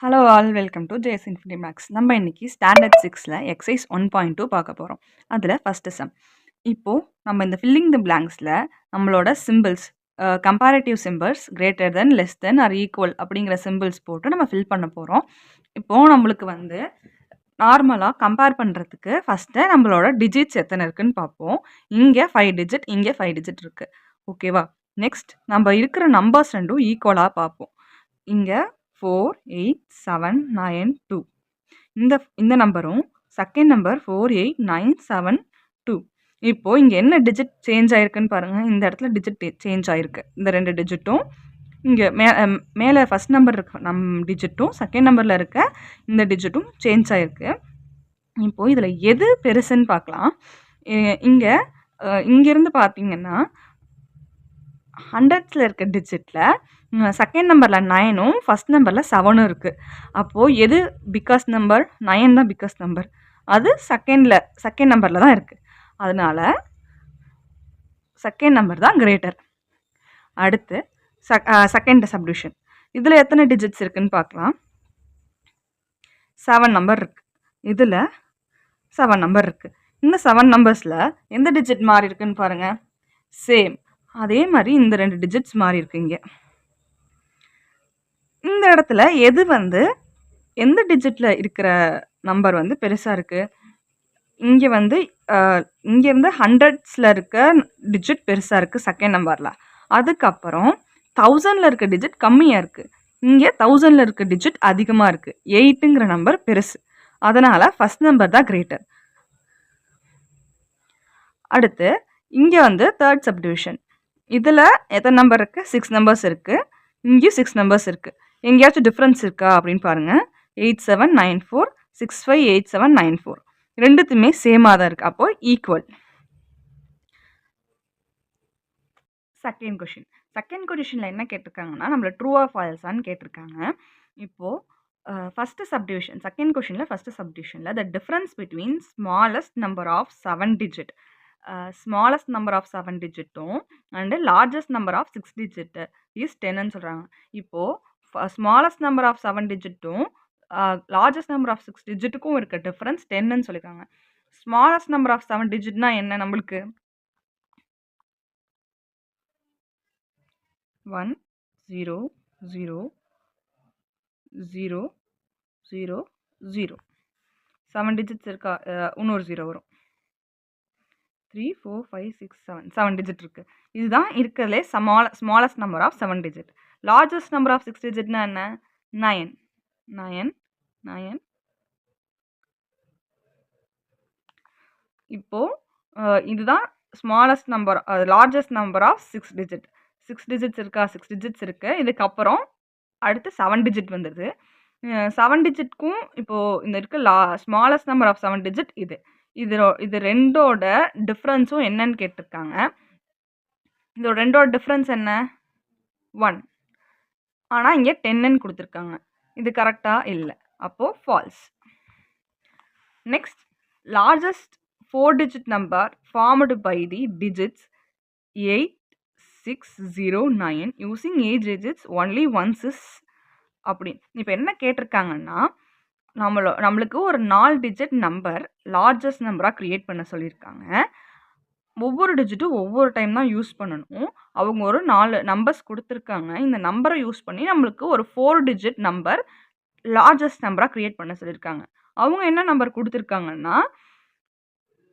Hello all welcome to JS infinity maths. நம்ம இன்னைக்கு standard 6ல் exercise 1.2 பார்க்க போகிறோம். அதில் ஃபஸ்ட்டு சம். இப்போது நம்ம இந்த ஃபில்லிங் த பிளாங்க்ஸில் நம்மளோட symbols comparative symbols greater than less than or equal அப்படிங்கிற சிம்பிள்ஸ் போட்டு நம்ம ஃபில் பண்ண போகிறோம். இப்போது நம்மளுக்கு வந்து நார்மலாக கம்பேர் பண்ணுறதுக்கு ஃபஸ்ட்டு நம்மளோட டிஜிட்ஸ் எத்தனை இருக்குன்னு பார்ப்போம். இங்கே 5 டிஜிட், இங்கே 5 டிஜிட் இருக்குது. ஓகேவா? நெக்ஸ்ட் நம்ம இருக்கிற நம்பர்ஸ் ரெண்டும் ஈக்குவலாக பார்ப்போம். இங்கே 4, 8, 7, 9, 2 இந்த நம்பரும் செகண்ட் நம்பர் 4, 8, 9, 7, 2. இப்போது இங்கே என்ன டிஜிட் சேஞ்ச் ஆயிருக்குன்னு பாருங்கள். இந்த இடத்துல டிஜிட் சேஞ்ச் ஆயிருக்கு. இந்த 2 டிஜிட்டும் இங்கே மேலே ஃபஸ்ட் நம்பர் இருக்க டிஜிட்டும் செகண்ட் நம்பரில் இருக்க இந்த டிஜிட்டும் சேஞ்ச் ஆயிருக்கு. இப்போது இதில் எது பெருசுன்னு பார்க்கலாம். இங்கேருந்து பார்த்தீங்கன்னா 100ஸில் இருக்க டிஜிட்டில் செகண்ட் நம்பரில் 9ம் ஃபஸ்ட் நம்பரில் 7ம் இருக்குது. அப்போது எது பிக்கஸ்ட் நம்பர்? 9 தான் பிக்கஸ்ட் நம்பர். அது செகண்ட் நம்பரில் தான் இருக்குது. அதனால் செகண்ட் நம்பர் தான் கிரேட்டர். அடுத்து செகண்ட் சப்டிவிஷன். இதில் எத்தனை டிஜிட்ஸ் இருக்குதுன்னு பார்க்கலாம். 7 நம்பர் இருக்குது. இதில் 7 நம்பர் இருக்குது. இந்த 7 நம்பர்ஸில் எந்த டிஜிட் மாறி இருக்குன்னு பாருங்கள். சேம். அதே மாதிரி இந்த 2 டிஜிட்ஸ் மாறி இருக்கு. இங்கே இந்த இடத்துல எது வந்து எந்த டிஜிட்டில் இருக்கிற நம்பர் வந்து பெருசாக இருக்குது? இங்கே வந்து இங்கேருந்து 100ஸில் இருக்க டிஜிட் பெருசாக இருக்குது செகண்ட் நம்பரில். அதுக்கப்புறம் 1000ல் இருக்க டிஜிட் கம்மியாக இருக்குது. இங்கே 1000ல் இருக்க டிஜிட் அதிகமாக இருக்குது. 8ங்கிற நம்பர் பெருசு. அதனால் ஃபஸ்ட் நம்பர் தான் கிரேட்டர். அடுத்து இங்கே வந்து தேர்ட் சப்டிவிஷன். இதில் எத்தனை நம்பர் இருக்குது? 6 நம்பர்ஸ் இருக்குது. இங்கேயும் 6 நம்பர்ஸ் இருக்குது. எங்கேயாச்சும் டிஃப்ரென்ஸ் இருக்கா அப்படின்னு பாருங்கள். 8794, 658794 ரெண்டுத்துமே சேமாக தான் இருக்குது. அப்போது ஈக்குவல். செகண்ட் கொஷினில் என்ன கேட்டிருக்காங்கன்னா நம்மளை ட்ரூ ஆர் ஃபால்ஸான்னு கேட்டிருக்காங்க. இப்போது ஃபஸ்ட்டு சப்டிவிஷன், செகண்ட் கொஷினில் ஃபஸ்ட்டு சப்டிவிஷனில் the difference between smallest number of 7 digit, smallest number of 7 டிஜிட்டும் and largest number of 6 digit is 10ன்னு சொல்கிறாங்க. இப்போது ஸ்மாலஸ்ட் நம்பர் ஆஃப் 7 டிஜிட்டும் லார்ஜஸ்ட் நம்பர் ஆஃப் 6 டிஜிட்டுக்கும் இருக்க டிஃப்ரென்ஸ் 10ன்னு சொல்லியிருக்காங்க. ஸ்மாலஸ்ட் நம்பர் ஆஃப் 7 டிஜிட்னா என்ன? நம்மளுக்கு 1 0 0 0 0 0 7 டிஜிட்ஸ் இருக்கா? இன்னொரு 0 வரும். 3 4 5 6 7 டிஜிட் இருக்குது. இதுதான் இருக்கிறதுலே smallest number of 7 digit. Largest number of 6 டிஜிட்னா என்ன? 9 9 9. இப்போது இதுதான் smallest number, largest number of 6 digit. 6 digits இருக்கா? 6 டிஜிட்ஸ் இருக்குது. இதுக்கப்புறம் அடுத்து 7 டிஜிட் வந்துடுது. 7 டிஜிட்க்கும் இப்போது இந்த இருக்க ஸ்மாலஸ்ட் நம்பர் ஆஃப் 7 டிஜிட் இது ரெண்டோட டிஃப்ரென்ஸும் என்னன்னு கேட்டிருக்காங்க. இதோட ரெண்டோட டிஃப்ரென்ஸ் என்ன? 1. ஆனால் இங்கே 10ன்னு கொடுத்துருக்காங்க. இது கரெக்டாக இல்லை. அப்போது false. Next, largest 4 digit number formed by the digits 8 6 0 9 using 8 digits only once is அப்படி. இப்போ என்ன கேட்டிருக்காங்கன்னா நம்மளுக்கு ஒரு 4 டிஜிட் நம்பர் லார்ஜஸ்ட் நம்பராக க்ரியேட் பண்ண சொல்லியிருக்காங்க. ஒவ்வொரு டிஜிட்டும் ஒவ்வொரு டைம் தான் யூஸ் பண்ணணும். அவங்க ஒரு 4 நம்பர்ஸ் கொடுத்துருக்காங்க. இந்த நம்பரை யூஸ் பண்ணி நம்மளுக்கு ஒரு 4 டிஜிட் நம்பர் லார்ஜஸ்ட் நம்பராக க்ரியேட் பண்ண சொல்லியிருக்காங்க. அவங்க என்ன நம்பர் கொடுத்துருக்காங்கன்னா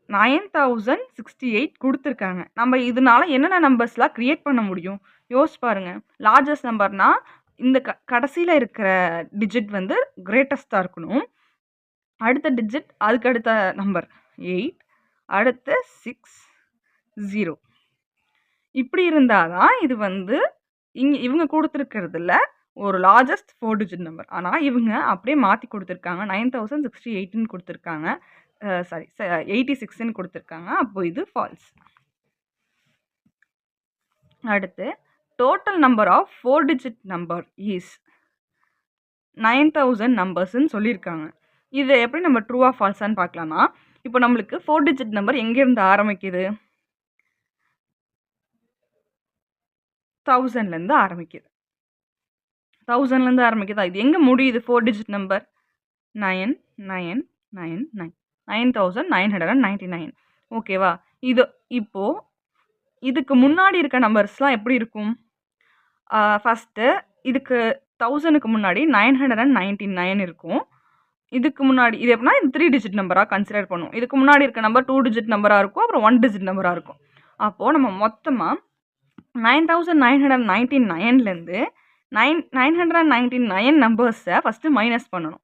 9068 கொடுத்துருக்காங்க. நம்ம இதனால என்னென்ன நம்பர்ஸ்லாம் க்ரியேட் பண்ண முடியும் யோசிச்சு பாருங்கள். லார்ஜஸ்ட் நம்பர்னால் இந்த கடைசியில் இருக்கிற டிஜிட் வந்து கிரேட்டஸ்ட்டாக இருக்கணும். அடுத்த டிஜிட் அதுக்கு அடுத்த நம்பர் 8, அடுத்து 6 0. இப்படி இருந்தால் தான் இது வந்து இவங்க கொடுத்துருக்கிறதுல ஒரு லார்ஜஸ்ட் 4 டிஜிட் நம்பர். ஆனால் இவங்க அப்படியே மாற்றி கொடுத்துருக்காங்க. 9068ன்னு கொடுத்துருக்காங்க. 86ன்னு கொடுத்துருக்காங்க. அப்போது இது ஃபால்ஸ். அடுத்து total number of 4 digit number is 9000 நம்பர்ஸ்ன்னு சொல்லியிருக்காங்க. இதை எப்படி நம்ம ட்ரூ ஆர் ஃபால்ஸான்னு பார்க்கலாமா? இப்போ நம்மளுக்கு 4 டிஜிட் நம்பர் எங்கேருந்து ஆரம்பிக்குது? 1000லேருந்து ஆரம்பிக்குது. 1000லேருந்து ஆரம்பிக்குதா? இது எங்கே முடியுது 4 டிஜிட் நம்பர்? 9999 9999 ஓகேவா? இது இப்போ இதுக்கு முன்னாடி இருக்க நம்பர்ஸ்லாம் எப்படி இருக்கும்? ஃபர்ஸ்ட்டு இதுக்கு 1000க்கு முன்னாடி 999 இருக்கும். இதுக்கு முன்னாடி இது எப்படின்னா இது 3 டிஜிட் நம்பரா கன்சிடர் பண்ணுவோம். இதுக்கு முன்னாடி இருக்க நம்பர் 2 டிஜிட் நம்பரா இருக்கும். அப்புறம் 1 டிஜிட் நம்பரா இருக்கும். அப்போ நம்ம மொத்தமா 9999லேருந்து 999 நம்பர்ஸை ஃபஸ்ட்டு மைனஸ் பண்ணணும்.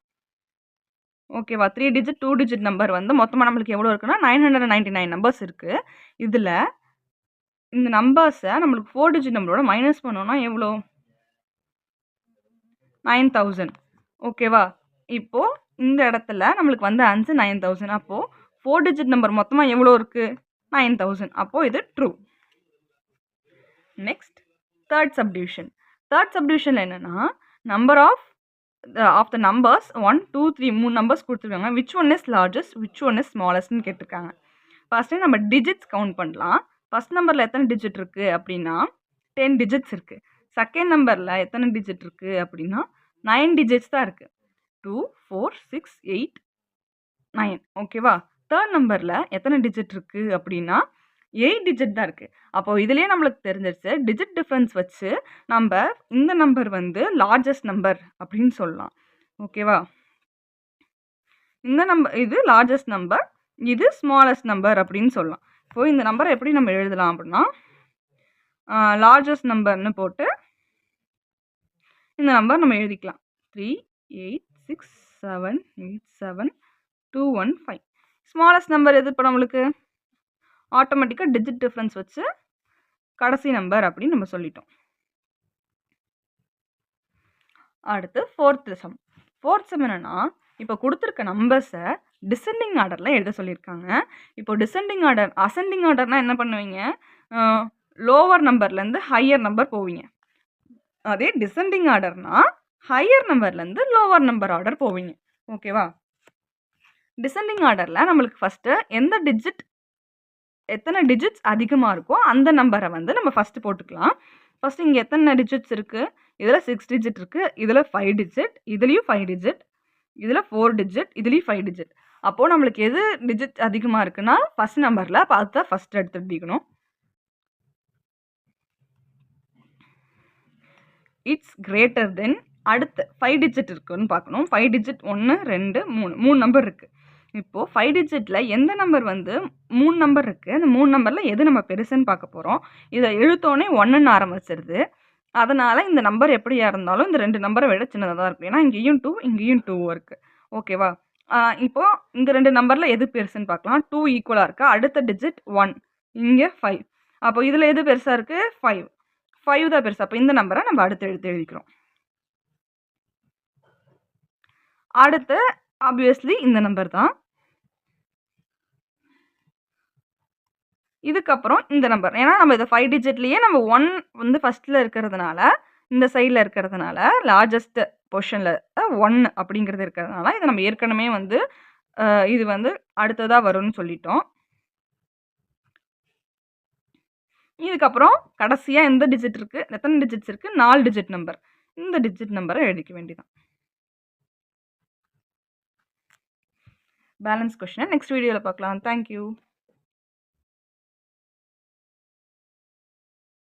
ஓகேவா? 3 டிஜிட் 2 டிஜிட் நம்பர் வந்து மொத்தமாக நம்மளுக்கு எவ்வளோ இருக்குன்னா 999 நம்பர்ஸ் இருக்குது. இதில் இந்த நம்பர்ஸை நம்மளுக்கு 4 டிஜிட் நம்பரோட மைனஸ் பண்ணோம்னா எவ்வளோ? 9000 ஓகேவா? இப்போது இந்த இடத்துல நம்மளுக்கு வந்த ஆன்சர் 9000. அப்போது 4 டிஜிட் நம்பர் மொத்தமாக எவ்வளோ இருக்குது? 9000. அப்போது இது true. Next third subdivision. Third சப்டிவிஷனில் என்னென்னா number of the numbers 1 2 3 3 numbers கொடுத்துருக்காங்க. Which one is largest which one is ஸ்மாலஸ்ட்னு கேட்டிருக்காங்க. ஃபஸ்ட்டு நம்ம டிஜிட்ஸ் கவுண்ட் பண்ணலாம். ஃபஸ்ட் நம்பரில் எத்தனை டிஜிட் இருக்குது அப்படின்னா 10 டிஜிட்ஸ் இருக்குது. செகண்ட் நம்பரில் எத்தனை டிஜிட் இருக்குது அப்படின்னா 9 டிஜிட்ஸ் தான் இருக்குது. 2 4 6 8 9 ஓகேவா? தேர்ட் நம்பரில் எத்தனை டிஜிட் இருக்குது அப்படின்னா 8 டிஜிட் தான் இருக்குது. அப்போது இதுலேயே நம்மளுக்கு தெரிஞ்சிருச்சு டிஜிட் டிஃப்ரென்ஸ் வச்சு நம்ம இந்த நம்பர் வந்து லார்ஜஸ்ட் நம்பர் அப்படின்னு சொல்லலாம். ஓகேவா? இந்த நம்பர் இது லார்ஜஸ்ட் நம்பர், இது ஸ்மாலஸ்ட் நம்பர் அப்படின்னு சொல்லலாம். இப்போது இந்த நம்பரை எப்படி நம்ம எழுதலாம் அப்படின்னா லார்ஜஸ்ட் நம்பர்னு போட்டு இந்த நம்பர் நம்ம எழுதிக்கலாம். 386787215. ஸ்மாலஸ்ட் நம்பர் எது இப்போ நம்மளுக்கு? ஆட்டோமேட்டிக்காக டிஜிட் டிஃப்ரென்ஸ் வச்சு கடைசி நம்பர் அப்படின்னு நம்ம சொல்லிட்டோம். அடுத்து ஃபோர்த் சம். ஃபோர்த் சம் என்னென்னா இப்போ கொடுத்துருக்க நம்பர்ஸை டிசெண்டிங் ஆர்டரில் எழுத சொல்லியிருக்காங்க. இப்போ டிசெண்டிங் ஆர்டர் அசெண்டிங் ஆர்டர்னால் என்ன பண்ணுவீங்க? லோவர் நம்பர்லேருந்து ஹையர் நம்பர் போவீங்க. அதே டிசெண்டிங் ஆர்டர்னால் ஹையர் நம்பர்லேருந்து லோவர் நம்பர் ஆர்டர் போவீங்க. ஓகேவா? டிசெண்டிங் ஆர்டரில் நம்மளுக்கு ஃபஸ்ட்டு எத்தனை டிஜிட்ஸ் அதிகமாக இருக்கோ அந்த நம்பரை வந்து நம்ம ஃபஸ்ட்டு போட்டுக்கலாம். ஃபஸ்ட்டு இங்கே எத்தனை டிஜிட்ஸ் இருக்குது? இதில் 6 டிஜிட் இருக்குது, இதில் 5 டிஜிட், இதுலேயும் 5 டிஜிட், இதில் 4 டிஜிட், இதுலேயும் 5 டிஜிட். அப்போது நம்மளுக்கு எது டிஜிட் அதிகமாக இருக்குன்னா ஃபஸ்ட் நம்பரில் அப்போ அதுதான் ஃபஸ்ட்டு எடுத்து எழுதிக்கணும். இட்ஸ் கிரேட்டர் தென் அடுத்து 5 டிஜிட் இருக்குன்னு பார்க்கணும். 5 டிஜிட் 1 2 3 நம்பர் இருக்குது. இப்போது 5 டிஜிட்டில் எந்த நம்பர் வந்து 3 நம்பர் இருக்குது, அந்த 3 நம்பரில் எது நம்ம பெருசுன்னு பார்க்க போகிறோம். இதை எழுத்தோடனே 1ன்னு ஆரம்பிச்சிருது. அதனால் இந்த நம்பர் எப்படியா இருந்தாலும் இந்த 2 நம்பரை விட சின்னதாக தான் இருக்கும். ஏன்னா இங்கேயும் 2 இங்கேயும் 2 இருக்குது. ஓகேவா? இப்போது இந்த 2 நம்பரில் எது பெருசுன்னு பார்க்கலாம். 2 ஈக்குவலாக இருக்கா? அடுத்த டிஜிட் 1, இங்கே 5. அப்போ இதில் எது பெருசாக இருக்குது? 5 தான் பெருசு. அப்போ இந்த நம்பரை நம்ம அடுத்து எடுத்து எழுதிக்கிறோம். அடுத்து ஆப்வியஸ்லி இந்த நம்பர் தான். இதுக்கப்புறம் இந்த நம்பர், ஏன்னா நம்ம இதை 5 டிஜிட்லேயே நம்ம 1 வந்து ஃபஸ்ட்டில் இருக்கிறதுனால இந்த சைடில் இருக்கிறதுனால லார்ஜஸ்ட் பொசிஷனில் 1 அப்படிங்கிறது இருக்கிறதுனால இதை நம்ம ஏற்கனவே வந்து இது வந்து அடுத்ததாக வரும்னு சொல்லிட்டோம். இதுக்கப்புறம் கடைசியாக எந்த டிஜிட் இருக்குது, எத்தனை டிஜிட்ஸ் இருக்குது? 4 டிஜிட் நம்பர். இந்த டிஜிட் நம்பரை எழுதிக்க வேண்டியதான். பேலன்ஸ் கொஸ்டினை நெக்ஸ்ட் வீடியோவில் பார்க்கலாம். தேங்க்யூ.